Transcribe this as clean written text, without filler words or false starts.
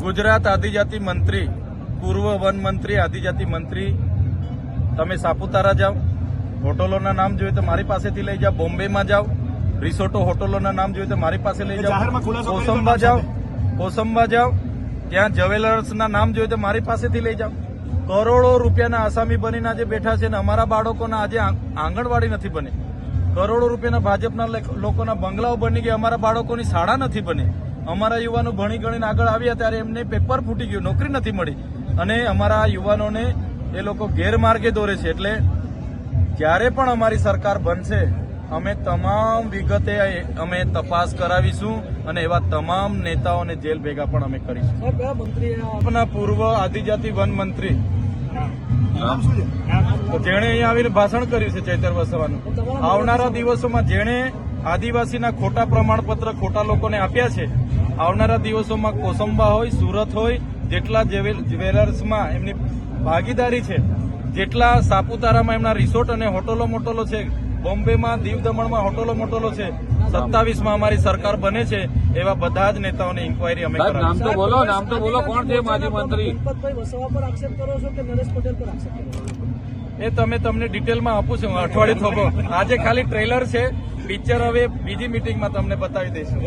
ગુજરાત આદિજાતિ મંત્રી, પૂર્વ વન મંત્રી, આદિજાતિ મંત્રી, તમે સાપુતારા જાઓ, હોટલોના નામ જોઈએ તો મારી પાસેથી લઈ જાઓ. બોમ્બેમાં જાઓ, રિસોર્ટો હોટલોના નામ જોઈએ તો મારી પાસે લઈ જાઓ. કોસંબા જાઓ, ત્યાં જ્વેલર્સના નામ જોઈએ તો મારી પાસેથી લઈ જાઓ. કરોડો રૂપિયાના આસામી બનીને આજે બેઠા છે, અને અમારા બાળકોના આજે આંગણવાડી નથી બની. કરોડો રૂપિયાના ભાજપના લોકોના બંગલાઓ બની ગયા, અમારા બાળકોની શાળા નથી બની. અમારા યુવાનો ભણી ગણીને આગળ આવ્યા ત્યારે એમને પેપર ફૂટી ગયું, નોકરી નથી મળી, અને અમારા યુવાનોને એ લોકો ગેરમાર્ગે દોરે છે. એટલે જ્યારે પણ અમારી સરકાર બનશે, અમે તમામ વિગતે અમે તપાસ કરાવીશું, અને એવા તમામ નેતાઓને જેલ ભેગા પણ અમે કરીશું. આપના પૂર્વ આદિજાતિ વન મંત્રી જેણે અહીંયા આવીને ભાષણ કર્યું છે, ચૈતર વસાવાનું. આવનારા દિવસોમાં જેણે આદિવાસીના ખોટા પ્રમાણપત્ર ખોટા લોકોને આપ્યા છે, આવનારા દિવસોમાં કોસંબા હોય, સુરત હોય, જેટલા જ્વેલર્સમાં એમની ભાગીદારી છે, જેટલા સાપુતારામાં એમના રિસોર્ટ અને હોટલો મોટલો છે, બોમ્બેમાં, દીવ દમણમાં હોટલો મોટલો છે, 27માં અમારી સરકાર બને છે, એવા બધા જ નેતાઓની ઇન્કવાયરી અમે નામ તો બોલો કોણ છે માજી મંત્રી? એ તમને ડિટેલમાં આપું છું, અઠવાડિયું થોભો. આજે ખાલી ટ્રેલર છે, પિક્ચર હવે બીજી મીટિંગમાં તમને બતાવી દઈશું.